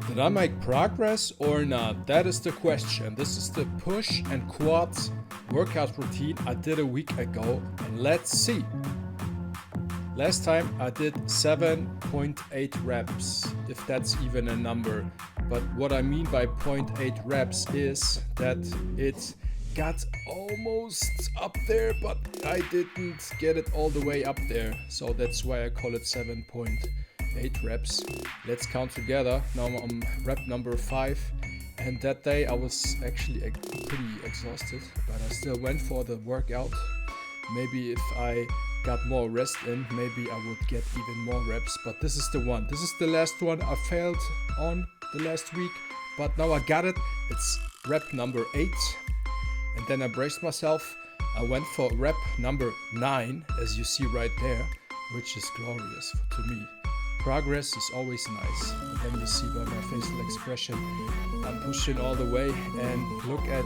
Did I make progress or not? That is the question. This is the push and quads workout routine I did a week ago, and let's see. Last time I did 7.8 reps, if that's even a number. But what I mean by 0.8 reps is that it got almost up there, but I didn't get it all the way up there. So that's why I call it 7.8 reps. Let's count together. Now I'm on rep number 5. And that day I was actually pretty exhausted, but I still went for the workout. Maybe if I got more rest in, maybe I would get even more reps, but this is the one. This is the last one I failed on the last week, but now I got it. It's rep number 8. And then I braced myself. I went for rep number 9, as you see right there, which is glorious to me. Progress is always nice. And then you see by my facial expression, I'm pushing all the way. And look at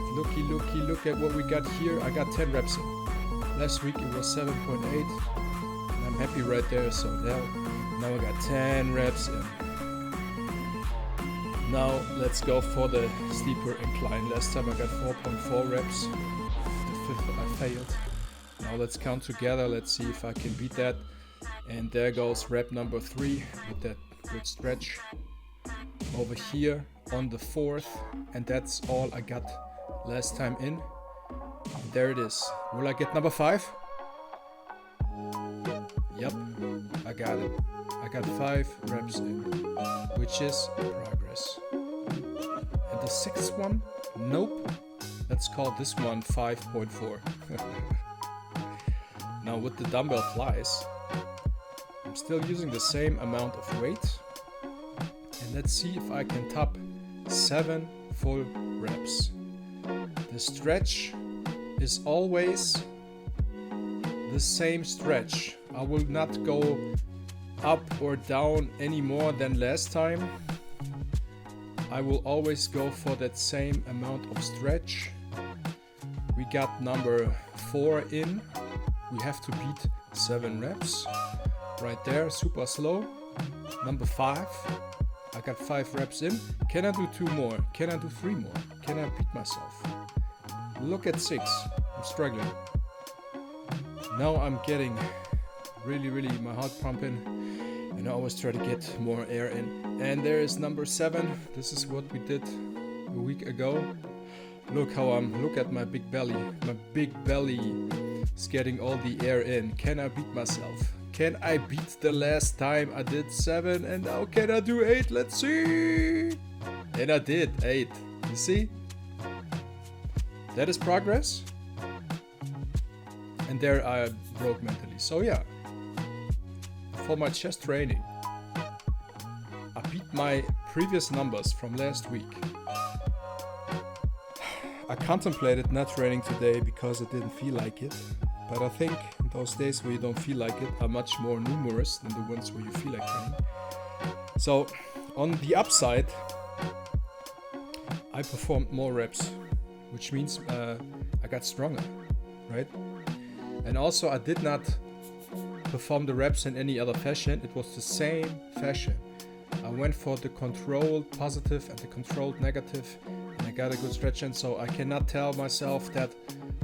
what we got here. I got 10 reps in. Last week it was 7.8. And I'm happy right there. So now I got 10 reps in. Now let's go for the steeper incline. Last time I got 4.4 reps. The 5th I failed. Now let's count together. Let's see if I can beat that. And there goes rep number 3 with that good stretch. Over here on the 4th. And that's all I got last time in. And there it is. Will I get number 5? Yep, I got it. I got 5 reps in, which is progress. And the 6th one? Nope. Let's call this one 5.4. Now with the dumbbell flies, I'm still using the same amount of weight. And let's see if I can top 7 full reps. The stretch is always the same stretch. I will not go up or down any more than last time. I will always go for that same amount of stretch. We got number 4 in. We have to beat 7 reps. Right there, super slow. Number 5. I got 5 reps in. Can I do 2 more? Can I do 3 more? Can I beat myself? Look at 6. I'm struggling. Now I'm getting really my heart pumping, and I always try to get more air in. And there is number 7. This is what we did a week ago. Look at my big belly. My big belly is getting all the air in. Can I beat myself? Can I beat the last time I did 7, and now can I do 8? Let's see. And I did 8. You see? That is progress. And there I broke mentally. So yeah, for my chest training, I beat my previous numbers from last week. I contemplated not training today because I didn't feel like it. But I think those days where you don't feel like it are much more numerous than the ones where you feel like training. So on the upside, I performed more reps, which means I got stronger, right? And also I did not perform the reps in any other fashion. It was the same fashion. I went for the controlled positive and the controlled negative, and I got a good stretch in. So I cannot tell myself that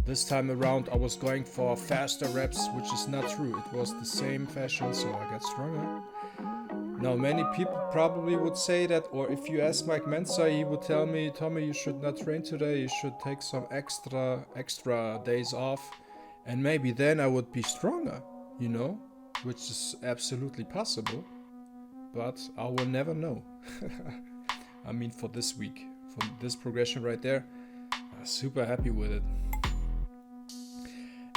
this time around I was going for faster reps, which is not true. It was the same fashion, so I got stronger. Now many people probably would say that, or if you ask Mike Mensa, he would tell me, Tommy, you should not train today, you should take some extra days off, and maybe then I would be stronger, you know, which is absolutely possible, but I will never know. I mean, for this week, for this progression right there, I'm super happy with it.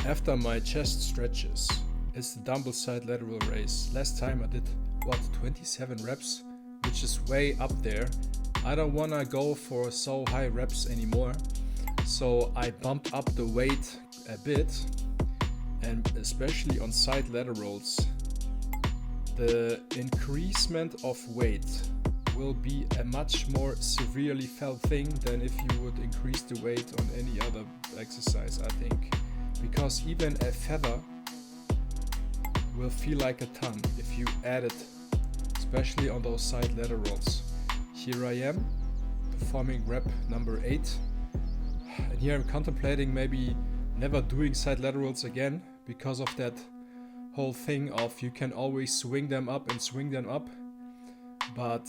After my chest stretches, it's the dumbbell side lateral raise. Last time I did 27 reps, which is way up there. I don't want to go for so high reps anymore, so I bumped up the weight a bit, and especially on side laterals, the increasement of weight will be a much more severely felt thing than if you would increase the weight on any other exercise, I think, because even a feather will feel like a ton if you add it, especially on those side laterals. here I am performing rep number 8, and here I'm contemplating maybe never doing side laterals again because of that whole thing of you can always swing them up and swing them up. But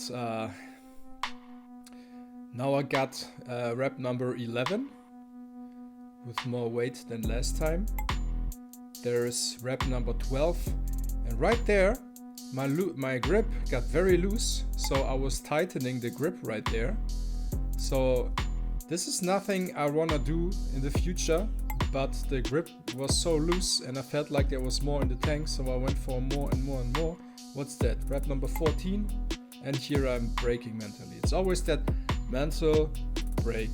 now I got rep number 11 with more weight than last time. There's rep number 12, and right there my grip got very loose, so I was tightening the grip right there. So this is nothing I wanna do in the future, but the grip was so loose and I felt like there was more in the tank, so I went for more and more and more. What's that? Rep number 14, and here I'm breaking mentally. It's always that mental break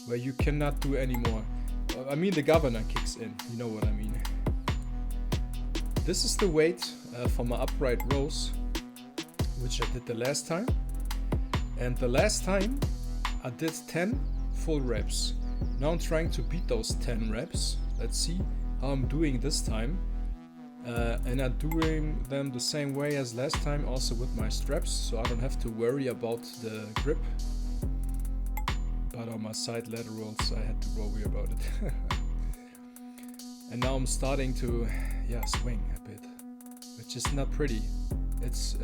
where you cannot do anymore. I mean, the governor kicks in, you know what I mean. This is the weight for my upright rows, which I did the last time. And the last time I did 10 full reps. Now I'm trying to beat those 10 reps. Let's see how I'm doing this time. And I'm doing them the same way as last time, also with my straps, so I don't have to worry about the grip. But on my side laterals I had to worry about it. And now I'm starting to swing a bit, which is not pretty. It's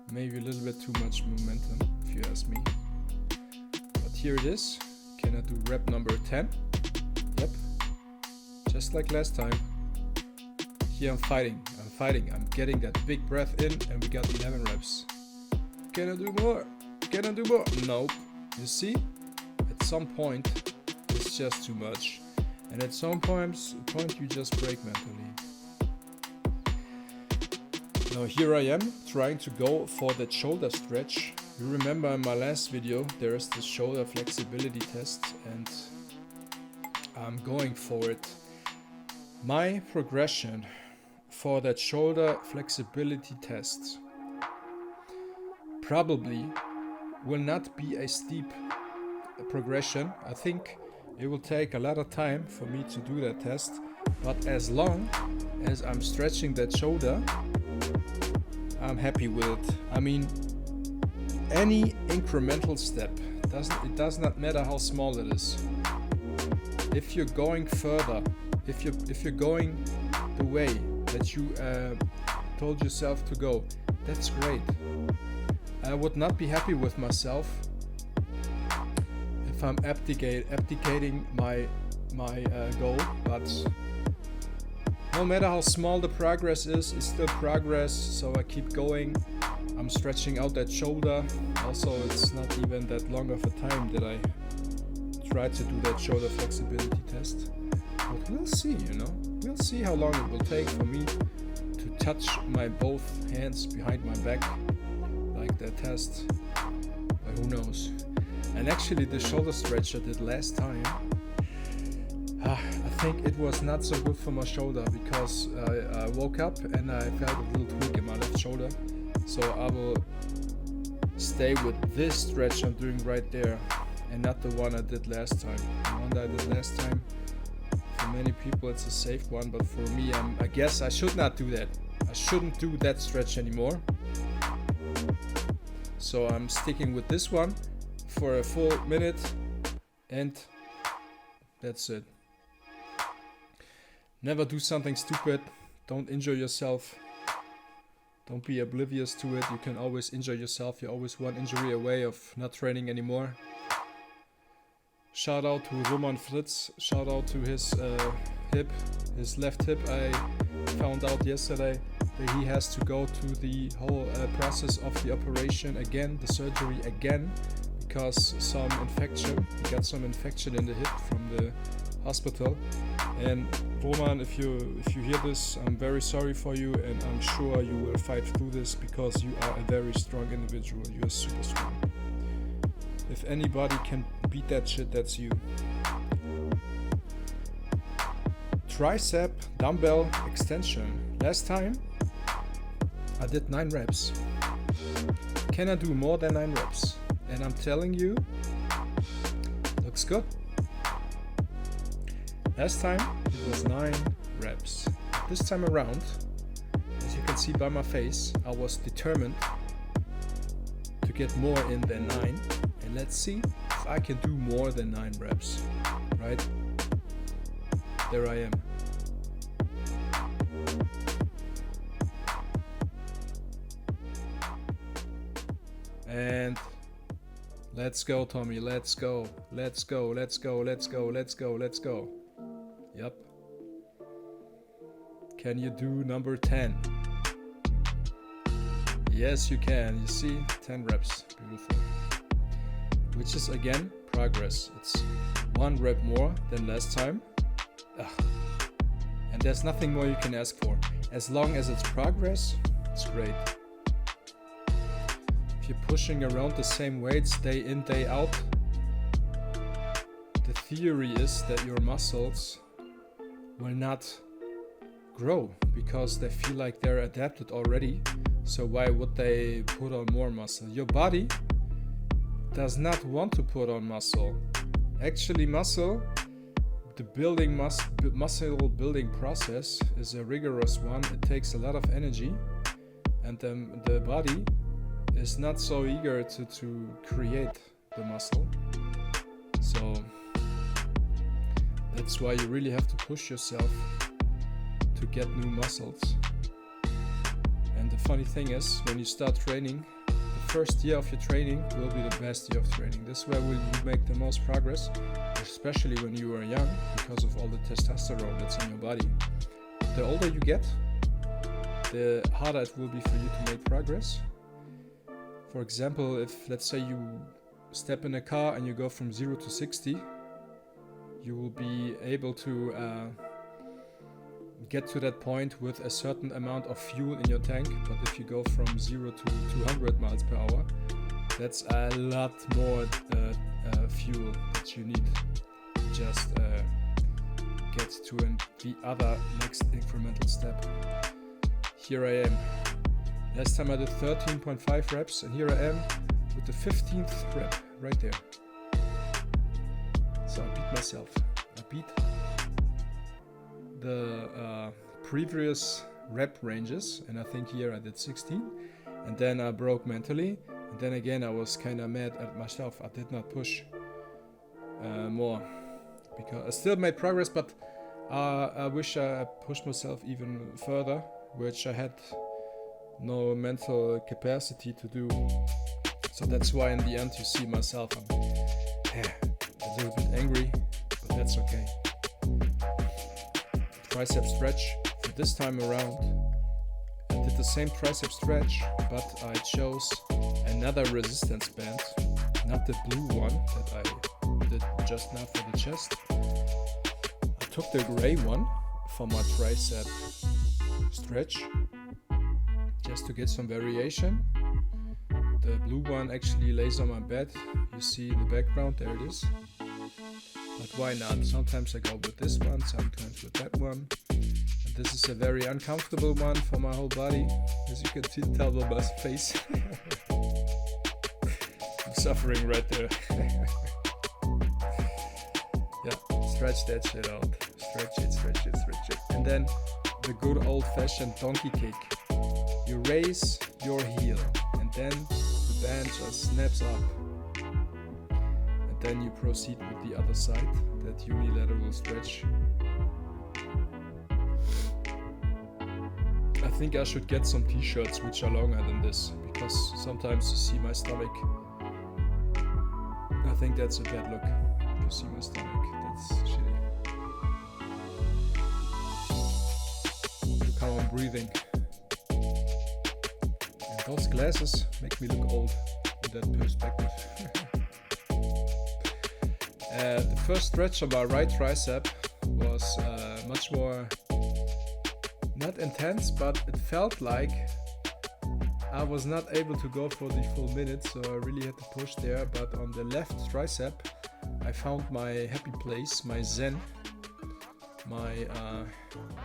maybe a little bit too much momentum, if you ask me. But here it is. Can I do rep number 10? Yep, just like last time. Here I'm fighting, I'm getting that big breath in, and we got 11 reps. Can I do more? Can I do more? Nope. You see, at some point it's just too much, and at some point you just break mentally. Now here I am trying to go for that shoulder stretch. You remember in my last video there is the shoulder flexibility test, and I'm going for it. My progression for that shoulder flexibility test probably will not be a steep progression. I think it will take a lot of time for me to do that test, but as long as I'm stretching that shoulder, I'm happy with it. I mean, any incremental step, it does not matter how small it is. If you're going further, if you're going the way that you told yourself to go, that's great. I would not be happy with myself if I'm abdicating my goal, but no matter how small the progress is, it's still progress, so I keep going. I'm stretching out that shoulder. Also, it's not even that long of a time that I tried to do that shoulder flexibility test. But we'll see, We'll see how long it will take for me to touch my both hands behind my back like that test. But who knows? And actually the shoulder stretch I did last time, I think it was not so good for my shoulder, because I woke up and I felt a little tweak in my left shoulder. So I will stay with this stretch I'm doing right there, and not the one I did last time. The one that I did last time, for many people it's a safe one, but for me, I guess I should not do that. I shouldn't do that stretch anymore. So I'm sticking with this one for a full minute, and that's it. Never do something stupid. Don't injure yourself. Don't be oblivious to it. You can always injure yourself. You're always one injury away of not training anymore. Shout out to Roman Fritz. Shout out to his hip, his left hip. I found out yesterday that he has to go to the whole process of the operation again, the surgery again, because some infection. He got some infection in the hip from the hospital. And Roman, if you hear this, I'm very sorry for you, and I'm sure you will fight through this, because you are a very strong individual. You are super strong. If anybody can beat that shit, that's you. Tricep dumbbell extension. Last time I did 9 reps. Can I do more than 9 reps? And I'm telling you, looks good. Last time it was 9 reps. This time around, as you can see by my face, I was determined to get more in than 9. And let's see if I can do more than 9 reps, right? There I am. And let's go, Tommy. Let's go. Let's go. Let's go. Let's go. Let's go. Let's go. Yep. Can you do number 10? Yes, you can. You see, 10 reps. Beautiful. Which is again progress. It's 1 rep more than last time. Ugh. And there's nothing more you can ask for. As long as it's progress, it's great. If you're pushing around the same weights day in, day out, the theory is that your muscles will not grow because they feel like they're adapted already. So why would they put on more muscle? Your body does not want to put on muscle. Actually, the muscle building process is a rigorous one. It takes a lot of energy, and the body is not so eager to create the muscle. So that's why you really have to push yourself to get new muscles. And the funny thing is, when you start training, the first year of your training will be the best year of training. This is where you make the most progress, especially when you are young, because of all the testosterone that's in your body. The older you get, the harder it will be for you to make progress. For example, if let's say you step in a car and you go from 0 to 60, you will be able to get to that point with a certain amount of fuel in your tank. But if you go from 0 to 200 miles per hour, that's a lot more fuel that you need to just get to the other next incremental step. Here I am. Last time I did 13.5 reps, and here I am with the 15th rep right there. So I beat myself. I beat the previous rep ranges, and I think here I did 16, and then I broke mentally, and then again I was kind of mad at myself. I did not push more, because I still made progress, but I wish I pushed myself even further, which I had no mental capacity to do. So that's why in the end you see myself, I'm a little bit angry, but that's okay. Tricep stretch for this time around. I did the same tricep stretch, but I chose another resistance band, not the blue one that I did just now for the chest. I took the gray one for my tricep stretch, just to get some variation. The blue one actually lays on my bed. You see in the background, there it is. But why not? Sometimes I go with this one, sometimes with that one. And this is a very uncomfortable one for my whole body, as you can tell by my face. I'm suffering right there. Yeah, stretch that shit out. Stretch it, stretch it, stretch it. And then the good old-fashioned donkey kick. You raise your heel, and then the band just snaps up. And then you proceed with the other side, that unilateral stretch. I think I should get some t-shirts which are longer than this, because sometimes you see my stomach. I think that's a bad look. You see my stomach, that's shitty. Look how I'm breathing. And those glasses make me look old in that perspective. The first stretch of my right tricep was much more, not intense, but it felt like I was not able to go for the full minute, so I really had to push there. But on the left tricep, I found my happy place, my zen, my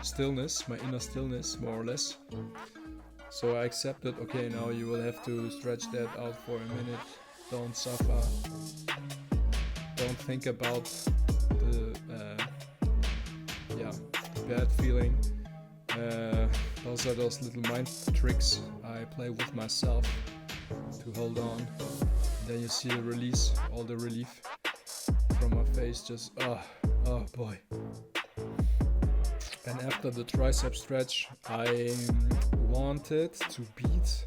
stillness, my inner stillness, more or less. So I accepted, okay, now you will have to stretch that out for a minute. Don't suffer. Don't think about the bad feeling. Those are those little mind tricks I play with myself. to hold on. Then you see the release, all the relief from my face, just oh boy. And after the tricep stretch, I wanted to beat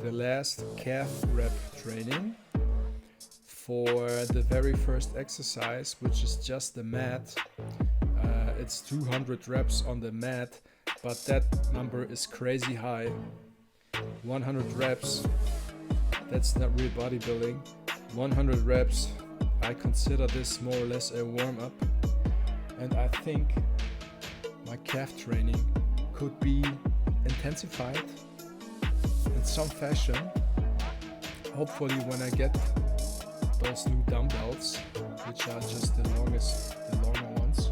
the last calf rep training for the very first exercise, which is just the mat. It's 200 reps on the mat, but that number is crazy high. 100 reps, that's not real bodybuilding. 100 reps, I consider this more or less a warm-up, and I think my calf training could be intensified in some fashion. Hopefully when I get those new dumbbells, which are just the longer ones,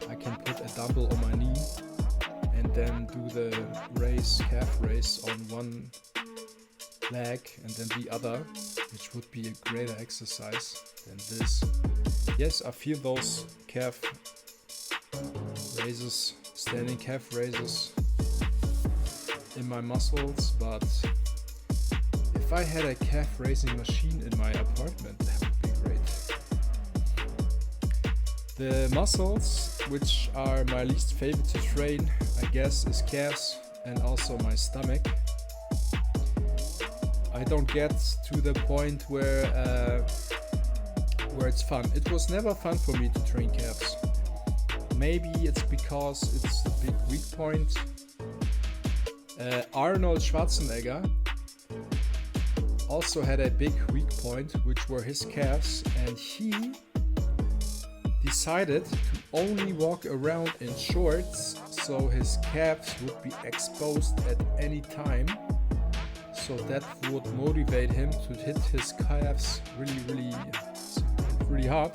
I can put a dumbbell on my knee and then do the calf raise on one leg and then the other, which would be a greater exercise than this. Yes, I feel those calf raises, standing calf raises in my muscles, but if I had a calf raising machine in my apartment, that would be great. The muscles which are my least favorite to train, I guess, is calves and also my stomach. I don't get to the point where it's fun. It was never fun for me to train calves. Maybe it's because it's a big weak point. Arnold Schwarzenegger also had a big weak point, which were his calves, and he decided to only walk around in shorts so his calves would be exposed at any time, so that would motivate him to hit his calves really hard.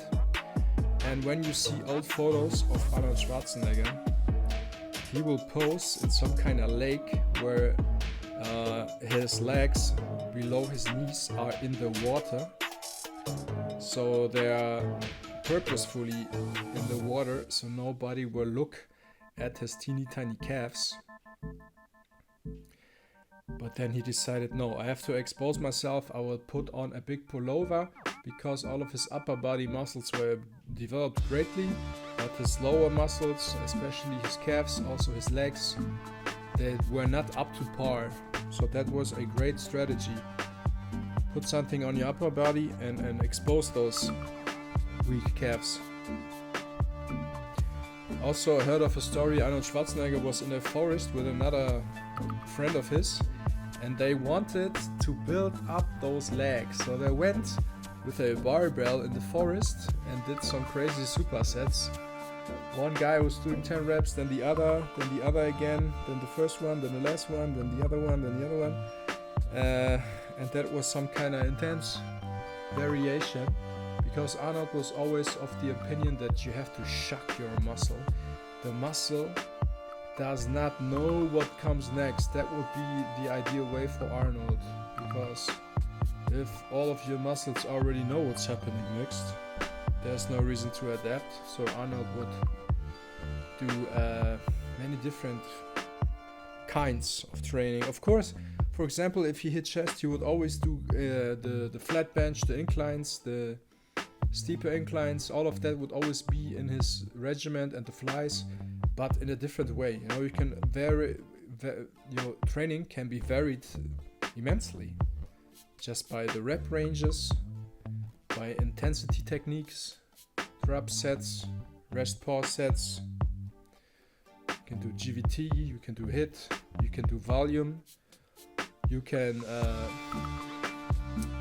And when you see old photos of Arnold Schwarzenegger, he will pose in some kind of lake where his legs below his knees are in the water, so they are purposefully in the water so nobody will look at his teeny tiny calves. But then he decided, no, I have to expose myself. I will put on a big pullover, because all of his upper body muscles were developed greatly, but his lower muscles, especially his calves, also his legs, they were not up to par. So that was a great strategy. Put something on your upper body and expose those weak calves. Also, I heard of a story. Arnold Schwarzenegger was in a forest with another friend of his, and they wanted to build up those legs. So they went with a barbell in the forest and did some crazy supersets. One guy was doing 10 reps, then the other again, then the first one, then the last one, then the other one, then the other one. And that was some kind of intense variation, because Arnold was always of the opinion that you have to shock your muscle. The muscle does not know what comes next. That would be the ideal way for Arnold, because if all of your muscles already know what's happening next, there's no reason to adapt. So Arnold would do many different kinds of training. Of course, for example, if he hit chest, he would always do the flat bench, the inclines, the steeper inclines. All of that would always be in his regimen, and the flies, but in a different way. You know, you can your training can be varied immensely, just by the rep ranges, by intensity techniques, drop sets, rest pause sets. You can do GVT, you can do HIIT, you can do volume, you can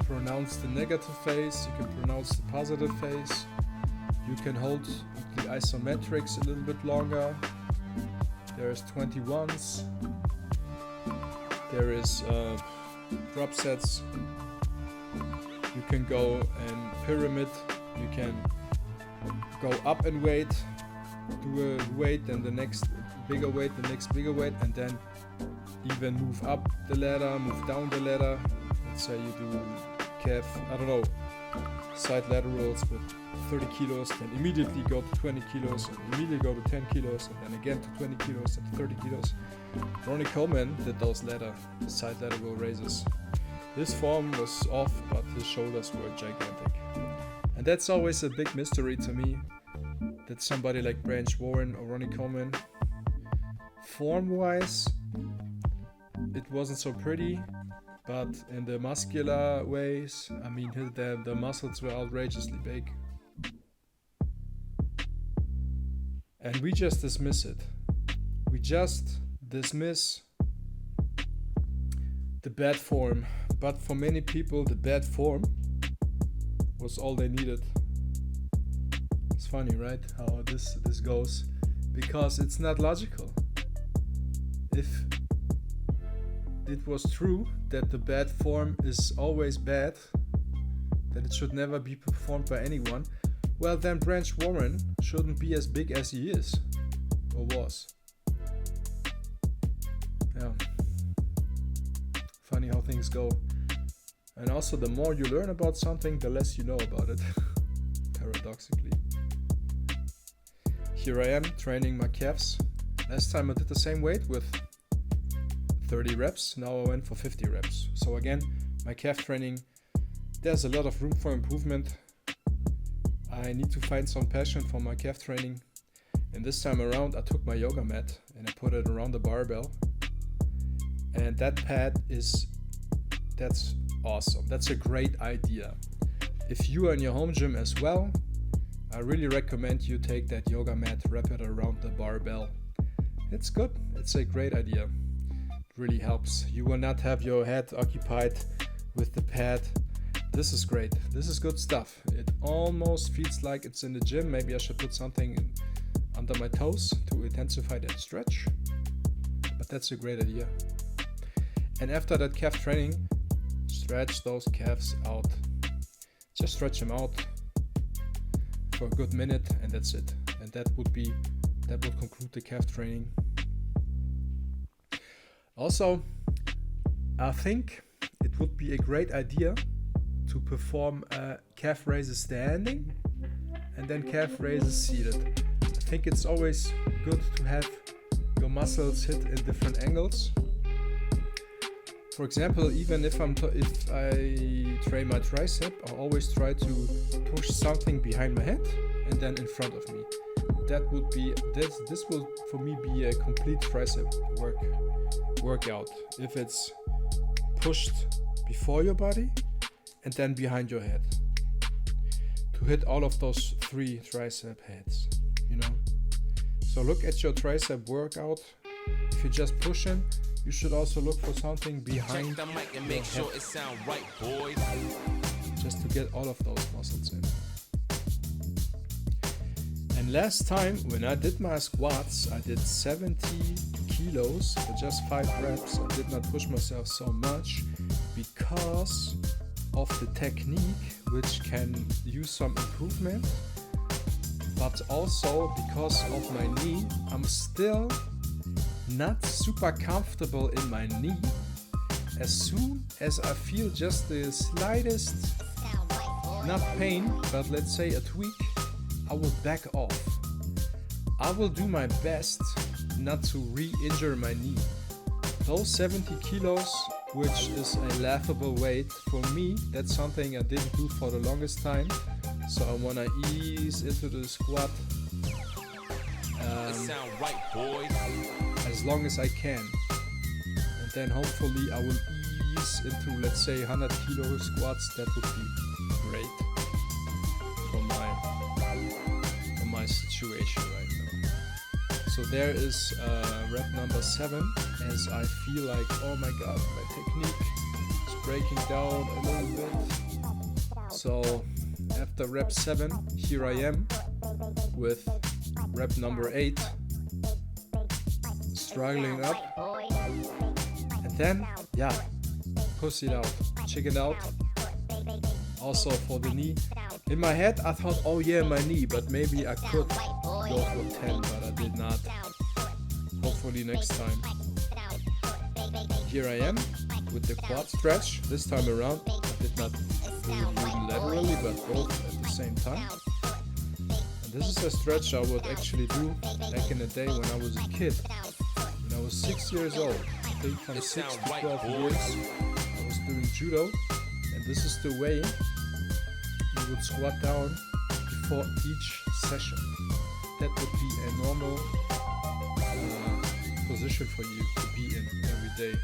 pronounce the negative phase, you can pronounce the positive phase, you can hold the isometrics a little bit longer. There's 21s, there is drop sets, you can go in pyramid, you can go up in weight, do a weight, then the next bigger weight, the next bigger weight, and then even move up the ladder, move down the ladder. Let's say you do calf, I don't know, side laterals with 30 kilos, then immediately go to 20 kilos, and immediately go to 10 kilos, and then again to 20 kilos and 30 kilos. Ronnie Coleman did those side lateral raises. His form was off, but his shoulders were gigantic. And that's always a big mystery to me, that somebody like Branch Warren or Ronnie Coleman, form-wise, it wasn't so pretty, but in the muscular ways, I mean, the muscles were outrageously big. And we just dismiss it. We just dismiss the bad form. But for many people, the bad form was all they needed. It's funny, right? How this goes. Because it's not logical. If it was true that the bad form is always bad, that it should never be performed by anyone, well then Branch Warren shouldn't be as big as he is, or was. Yeah. Funny how things go. And also the more you learn about something, the less you know about it, paradoxically. Here I am training my calves. Last time I did the same weight with 30 reps, now I went for 50 reps. So again, my calf training, there's a lot of room for improvement. I need to find some passion for my calf training. And this time around I took my yoga mat and I put it around the barbell. And that pad that's awesome. That's a great idea. If you are in your home gym as well, I really recommend you take that yoga mat, wrap it around the barbell. It's good. It's a great idea. It really helps. You will not have your head occupied with the pad. This is great. This is good stuff. It almost feels like it's in the gym. Maybe I should put something under my toes to intensify that stretch. But that's a great idea. And after that calf training, stretch those calves out. Just stretch them out for a good minute, and that's it. And that would conclude the calf training. Also, I think it would be a great idea to perform calf raises standing and then calf raises seated. I think it's always good to have your muscles hit in different angles. For example, even if I train my tricep, I always try to push something behind my head and then in front of me. That would be this will for me be a complete tricep workout. If it's pushed before your body and then behind your head, to hit all of those 3 tricep heads, you know. So look at your tricep workout. If you're just pushing, you should also look for something behind the mic and make sure it sound right, boys. Just to get all of those muscles in. And last time when I did my squats, I did 70 kilos for just 5 reps. I did not push myself so much because of the technique, which can use some improvement, but also because of my knee. I'm still not super comfortable in my knee. As soon as I feel just the slightest, not pain, but let's say a tweak, I will back off. I will do my best not to re-injure my knee. Those 70 kilos, which is a laughable weight for me, that's something I didn't do for the longest time. So I want to ease into the squat as long as I can. And then hopefully I will ease into, let's say, 100 kilo squats. That would be great for my situation right now. So there is rep number 7, as I feel like, oh my god, my technique is breaking down a little bit. So after rep 7, here I am with rep number 8, struggling up, and then push it out, chicken out. Also for the knee, in my head I thought, oh yeah, my knee, but maybe I could go for 10, but I did not. Hopefully next time. Here I am with the quad stretch. This time around I did not do it unilaterally, but both at the same time. And this is a stretch I would actually do back in the day when I was a kid. When I was 6 years old, I think from 6 to 12 years, I was doing judo, and this is the way you would squat down before each session. That would be a normal position for you to be in every day.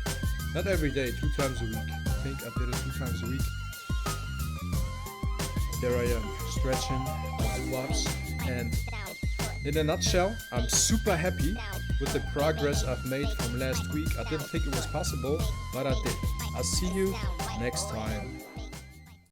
Not every day, 2 times a week. I think I did it 2 times a week. There I am, stretching my squats, and in a nutshell, I'm super happy with the progress I've made from last week. I didn't think it was possible, but I did. I'll see you next time.